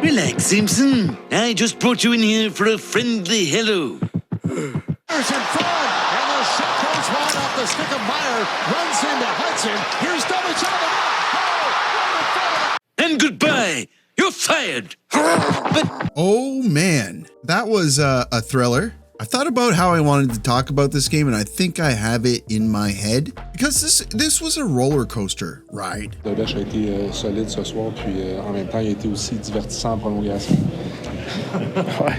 Relax, Simpson. I just brought you in here for a friendly hello. There's in front, and the shot goes wide off the stick of Meyer. Runs into Hudson. Here's double shot. And goodbye. You're fired. But oh man, that was a thriller. I thought about how I wanted to talk about this game, and I think I have it in my head because this was a roller coaster ride. Dobèche a été solide ce soir, puis en même temps, il a été aussi divertissant en prolongation. Ouais.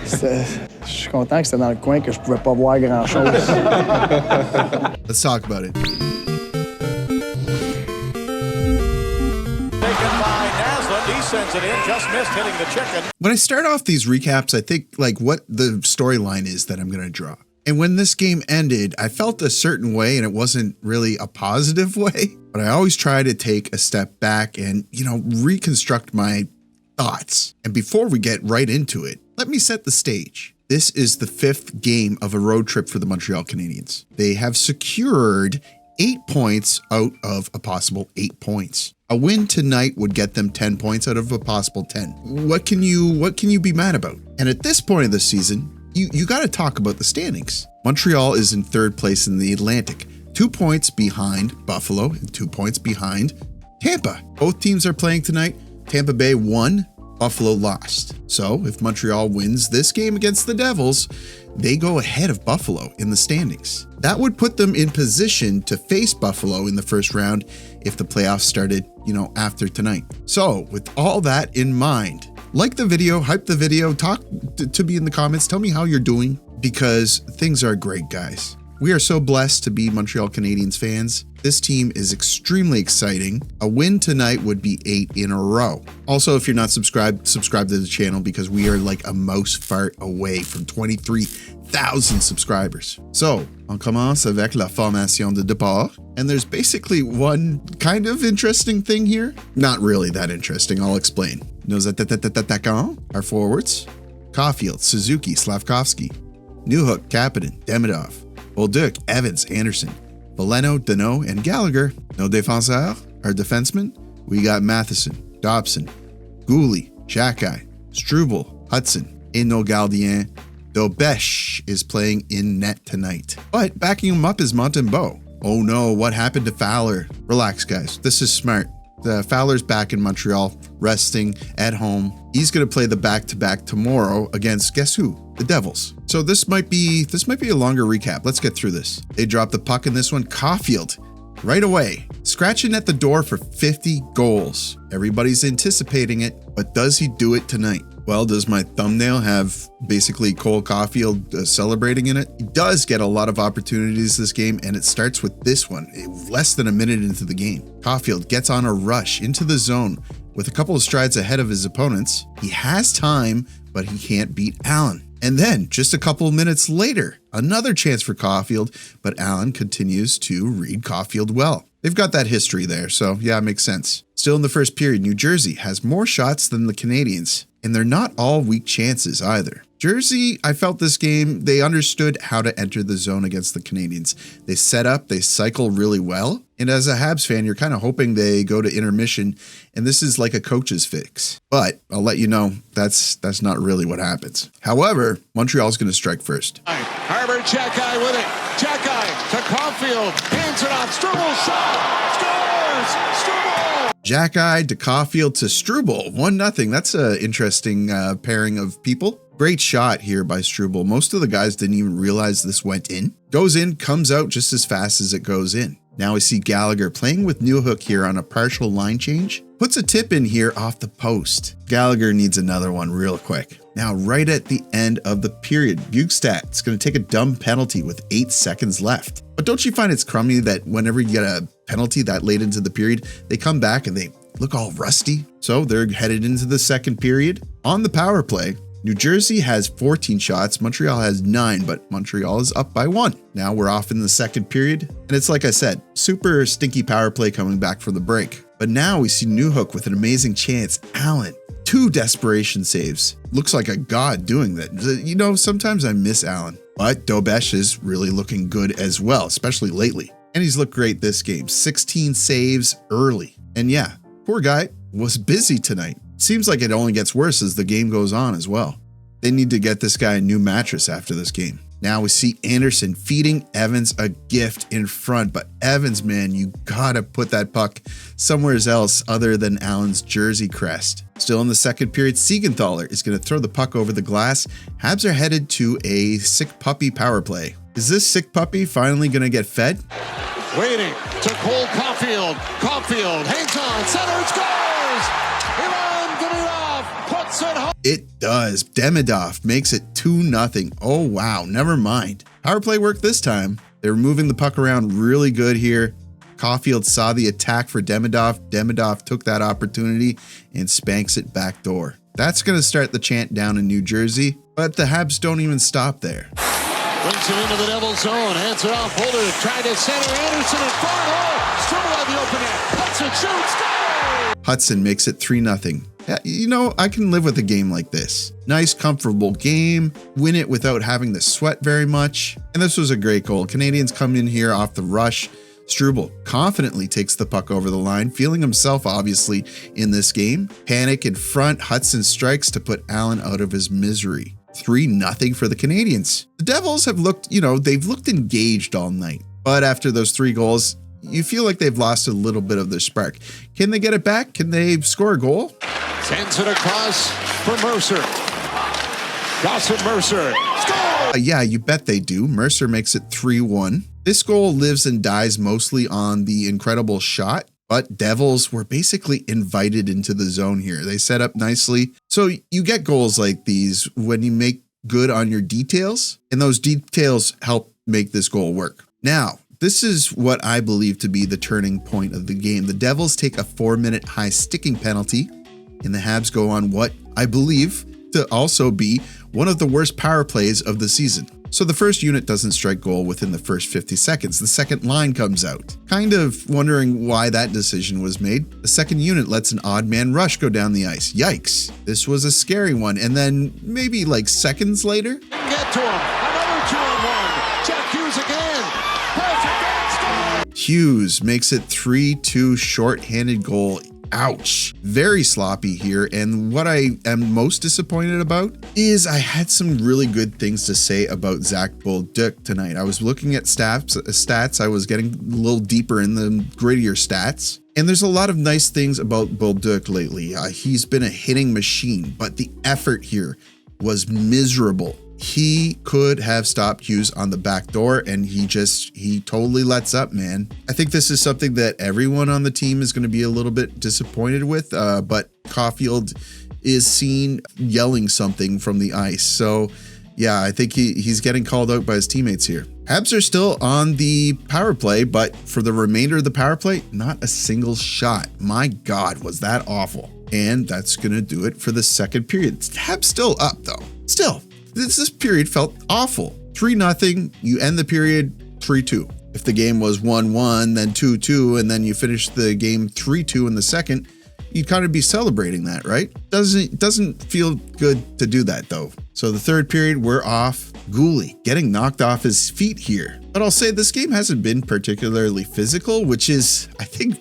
Je suis content que c'était dans le coin que je pouvais pas voir grand-chose. Let's talk about it. Sends it in, just missed hitting the chicken. When I start off these recaps, I think like what the storyline is that I'm going to draw. And when this game ended, I felt a certain way, and it wasn't really a positive way, but I always try to take a step back and, reconstruct my thoughts. And before we get right into it, let me set the stage. This is the 5th game of a road trip for the Montreal Canadiens. They have secured 8 points out of a possible 8 points. A win tonight would get them 10 points out of a possible 10. What can you be mad about? And at this point of the season, you got to talk about the standings. Montreal is in 3rd place in the Atlantic, 2 points behind Buffalo and 2 points behind Tampa. Both teams are playing tonight. Tampa Bay won, Buffalo lost. So if Montreal wins this game against the Devils, they go ahead of Buffalo in the standings. That would put them in position to face Buffalo in the first round if the playoffs started, after tonight. So with all that in mind, like the video, hype the video, talk to me in the comments, tell me how you're doing, because things are great, guys. We are so blessed to be Montreal Canadiens fans. This team is extremely exciting. A win tonight would be 8 in a row. Also, if you're not subscribed, subscribe to the channel because we are like a mouse fart away from 23,000 subscribers. So, on commence avec la formation de départ. And there's basically one kind of interesting thing here. Not really that interesting, I'll explain. Nos attaquants, our forwards, Caulfield, Suzuki, Slavkovsky, Newhook, Kapanen, Demidov, Bolduc, Evans, Anderson, Valeno, Danault, and Gallagher. Nos défenseurs, our defensemen, we got Matheson, Dobson, Gouli, Xhekaj, Struble, Hutson, et nos gardiens. Dobèche is playing in net tonight. But backing him up is Montembeault. Oh no, what happened to Fowler? Relax, guys. This is smart. The Fowler's back in Montreal, resting at home. He's going to play the back-to-back tomorrow against, guess who? The Devils. So this might be a longer recap. Let's get through this. They dropped the puck in this one. Caulfield, right away, scratching at the door for 50 goals. Everybody's anticipating it, but does he do it tonight? Well, does my thumbnail have basically Cole Caulfield celebrating in it? He does get a lot of opportunities this game, and it starts with this one, less than a minute into the game. Caulfield gets on a rush into the zone with a couple of strides ahead of his opponents. He has time, but he can't beat Allen. And then, just a couple of minutes later, another chance for Caulfield, but Allen continues to read Caulfield well. They've got that history there, so yeah, it makes sense. Still in the first period, New Jersey has more shots than the Canadiens, and they're not all weak chances either. Jersey, I felt this game, they understood how to enter the zone against the Canadiens. They set up, they cycle really well, and as a Habs fan, you're kind of hoping they go to intermission, and this is like a coach's fix. But I'll let you know, that's not really what happens. However, Montreal's going to strike first. Harbor Xhekaj with it. Xhekaj to Caulfield. Hands it off. Struble shot. Scores. Struble. Xhekaj to Caulfield to Struble. 1-0. That's an interesting pairing of people. Great shot here by Struble. Most of the guys didn't even realize this went in. Goes in, comes out just as fast as it goes in. Now we see Gallagher playing with Newhook here on a partial line change. Puts a tip in here off the post. Gallagher needs another one real quick. Now, right at the end of the period, Bukestad's going to take a dumb penalty with 8 seconds left. But don't you find it's crummy that whenever you get a penalty that late into the period, they come back and they look all rusty? So they're headed into the second period. On the power play, New Jersey has 14 shots, Montreal has 9, but Montreal is up by 1. Now we're off in the second period, and it's like I said, super stinky power play coming back from the break. But now we see Newhook with an amazing chance. Allen, 2 desperation saves. Looks like a god doing that. You know, sometimes I miss Allen, but Dobèche is really looking good as well, especially lately. And he's looked great this game, 16 saves early. And yeah, poor guy was busy tonight. Seems like it only gets worse as the game goes on as well. They need to get this guy a new mattress after this game. Now we see Anderson feeding Evans a gift in front, but Evans, man, you gotta put that puck somewhere else other than Allen's jersey crest. Still in the second period, Siegenthaler is gonna throw the puck over the glass. Habs are headed to a sick puppy power play. Is this sick puppy finally gonna get fed? Waiting to Cole Caulfield. Caulfield hangs on, center, scores! Demidov puts it home. It does. Demidov makes it 2-0. Oh, wow. Never mind. Power play worked this time. They were moving the puck around really good here. Caulfield saw the attack for Demidov. Demidov took that opportunity and spanks it backdoor. That's going to start the chant down in New Jersey, but the Habs don't even stop there. Brings it into the Devils zone, hands it off. Holder tried to center, Anderson in front. Oh, Struble on the open net. Hutson shoots, goal! Hutson makes it 3-0. Yeah, you know, I can live with a game like this. Nice, comfortable game. Win it without having to sweat very much. And this was a great goal. Canadians come in here off the rush. Struble confidently takes the puck over the line, feeling himself obviously in this game. Panic in front. Hutson strikes to put Allen out of his misery. 3-0 for the Canadiens. The Devils have looked, they've looked engaged all night. But after those 3 goals, you feel like they've lost a little bit of their spark. Can they get it back? Can they score a goal? Sends it across for Mercer. Dawson Mercer. Score! Yeah, you bet they do. Mercer makes it 3-1. This goal lives and dies mostly on the incredible shot, but Devils were basically invited into the zone here. They set up nicely. So you get goals like these when you make good on your details, and those details help make this goal work. Now, this is what I believe to be the turning point of the game. The Devils take a 4-minute high sticking penalty, and the Habs go on what I believe to also be one of the worst power plays of the season. So the first unit doesn't strike goal within the first 50 seconds. The second line comes out. Kind of wondering why that decision was made. The second unit lets an odd man rush go down the ice. Yikes. This was a scary one. And then maybe like seconds later. Get to him. Another 2-on-1. Jack Hughes again. Perfect score. Hughes makes it 3-2 shorthanded goal. Ouch. Very sloppy here. And what I am most disappointed about is I had some really good things to say about Zach Bolduc tonight. I was looking at stats. I was getting a little deeper in the grittier stats. And there's a lot of nice things about Bolduc lately. He's been a hitting machine, but the effort here was miserable. He could have stopped Hughes on the back door, and he totally lets up, man. I think this is something that everyone on the team is going to be a little bit disappointed with, but Caulfield is seen yelling something from the ice. So yeah, I think he's getting called out by his teammates here. Habs are still on the power play, but for the remainder of the power play, not a single shot. My God, was that awful. And that's going to do it for the second period. Habs still up though. Still. This period felt awful. 3-0, you end the period 3-2. If the game was 1-1, then 2-2, and then you finish the game 3-2 in the second, you'd kind of be celebrating that, right? Doesn't feel good to do that though. So the third period, we're off. Gooley getting knocked off his feet here. But I'll say this game hasn't been particularly physical, which is, I think,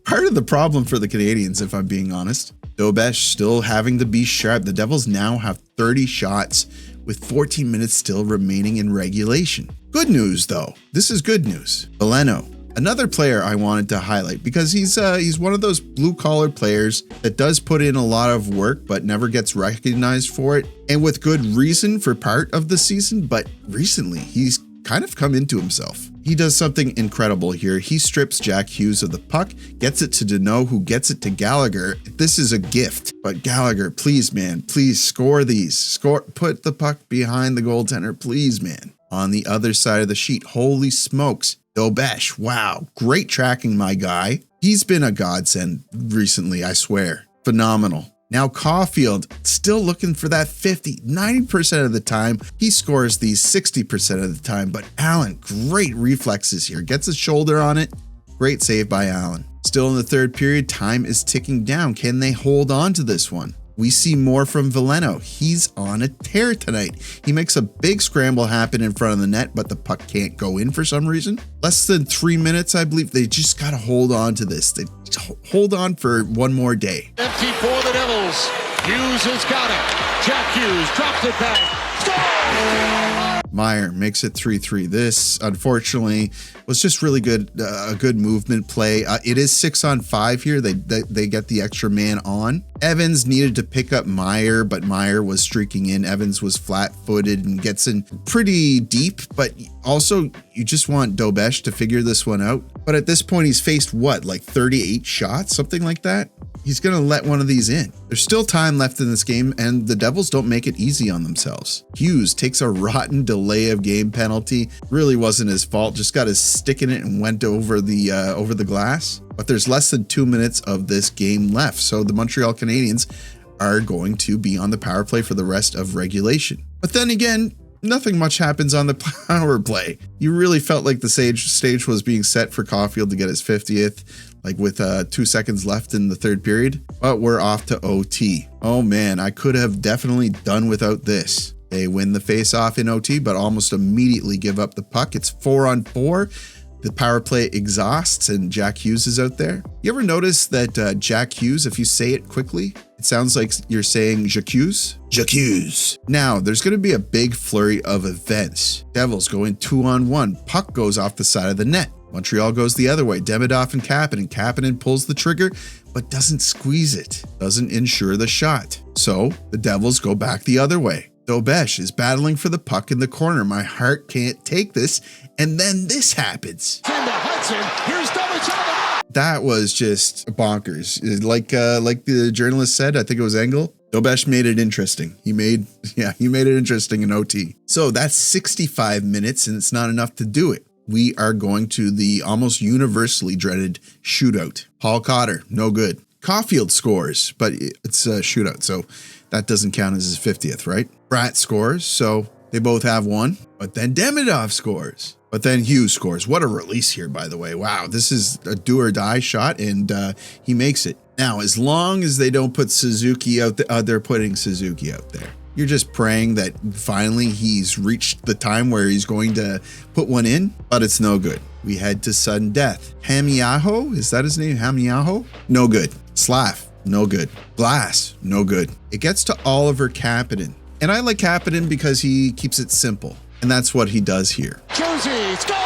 part of the problem for the Canadiens, if I'm being honest. Dobesh still having to be sharp. The Devils now have 30 shots with 14 minutes still remaining in regulation. Good news though. This is good news. Veleno, another player I wanted to highlight because he's one of those blue collar players that does put in a lot of work but never gets recognized for it, and with good reason for part of the season, but recently he's kind of come into himself. He does something incredible here. He strips Jack Hughes of the puck, gets it to Deneau, who gets it to Gallagher. This is a gift, but Gallagher, please, man, please score these. Score, put the puck behind the goaltender, please, man. On the other side of the sheet, holy smokes. Dobesh, wow, great tracking, my guy. He's been a godsend recently, I swear. Phenomenal. Now Caulfield, still looking for that 50, 90% of the time. He scores these 60% of the time, but Allen, great reflexes here. Gets his shoulder on it. Great save by Allen. Still in the third period, time is ticking down. Can they hold on to this one? We see more from Veleno. He's on a tear tonight. He makes a big scramble happen in front of the net, but the puck can't go in for some reason. Less than 3 minutes, I believe. They just got to hold on to this. They hold on for one more day. Empty for the Devils. Hughes has got it. Jack Hughes dropped it back. Score! Meyer makes it 3-3. This, unfortunately, was just really good, a good movement play. It is 6-on-5 here. They get the extra man on. Evans needed to pick up Meyer, but Meyer was streaking in. Evans was flat-footed and gets in pretty deep, but also you just want Dobesh to figure this one out. But at this point, he's faced what, like 38 shots, something like that? He's going to let one of these in. There's still time left in this game, and the Devils don't make it easy on themselves. Hughes takes a rotten delay of game penalty. Really wasn't his fault. Just got his stick in it and went over the glass. But there's less than 2 minutes of this game left, so the Montreal Canadiens are going to be on the power play for the rest of regulation. But then again, nothing much happens on the power play. You really felt like the stage was being set for Caulfield to get his 50th. Like with 2 seconds left in the third period, but we're off to OT. Oh man, I could have definitely done without this. They win the face-off in OT, but almost immediately give up the puck. It's 4-on-4. The power play exhausts and Jack Hughes is out there. You ever notice that Jack Hughes, if you say it quickly, it sounds like you're saying J'accuse? J'accuse. Now, there's going to be a big flurry of events. Devils go in 2-on-1. Puck goes off the side of the net. Montreal goes the other way. Demidov and Kapanen. Kapanen pulls the trigger, but doesn't squeeze it. Doesn't ensure the shot. So the Devils go back the other way. Dobesh is battling for the puck in the corner. My heart can't take this. And then this happens. Hutson. Here's double shot. That was just bonkers. Like the journalist said, I think it was Engel. Dobesh made it interesting. He made it interesting in OT. So that's 65 minutes, and it's not enough to do it. We are going to the almost universally dreaded shootout. Paul Cotter, no good. Caulfield scores, but it's a shootout, so that doesn't count as his 50th, right? Bratt scores, so they both have one. But then Demidov scores. But then Hughes scores. What a release here, by the way. Wow, this is a do-or-die shot, and he makes it. Now, as long as they don't put Suzuki out there, they're putting Suzuki out there. You're just praying that finally he's reached the time where he's going to put one in, but it's no good. We head to sudden death. Hamiaho, is that his name? Hamiaho? No good. Slav, no good. Glass, no good. It gets to Oliver Kapanen. And I like Kapanen because he keeps it simple. And that's what he does here. Josie scores!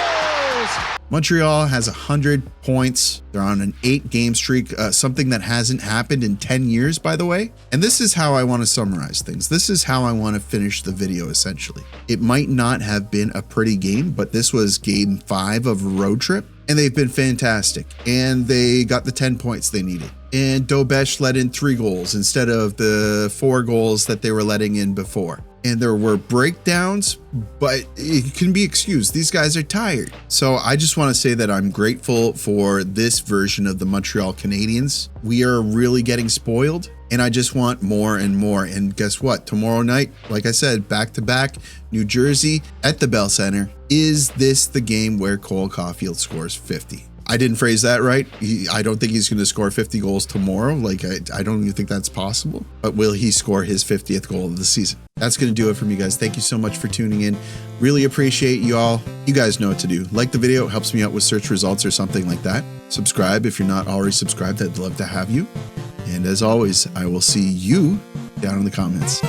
Montreal has 100 points. They're on an 8-game streak, something that hasn't happened in 10 years, by the way. And this is how I want to summarize things. This is how I want to finish the video, essentially. It might not have been a pretty game, but this was game 5 of a road trip, and they've been fantastic. And they got the 10 points they needed. And Dobesh let in 3 goals instead of the 4 goals that they were letting in before. And there were breakdowns, but it can be excused. These guys are tired. So I just want to say that I'm grateful for this version of the Montreal Canadiens. We are really getting spoiled, and I just want more and more. And guess what? Tomorrow night, like I said, back-to-back, New Jersey at the Bell Center. Is this the game where Cole Caulfield scores 50? I didn't phrase that right. I don't think he's going to score 50 goals tomorrow. Like, I don't even think that's possible. But will he score his 50th goal of the season? That's going to do it from you guys. Thank you so much for tuning in. Really appreciate you all. You guys know what to do. Like the video, it helps me out with search results or something like that. Subscribe if you're not already subscribed. I'd love to have you. And as always, I will see you down in the comments.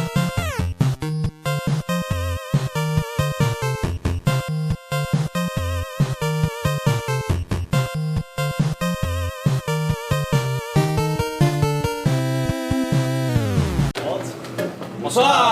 Bonsoir.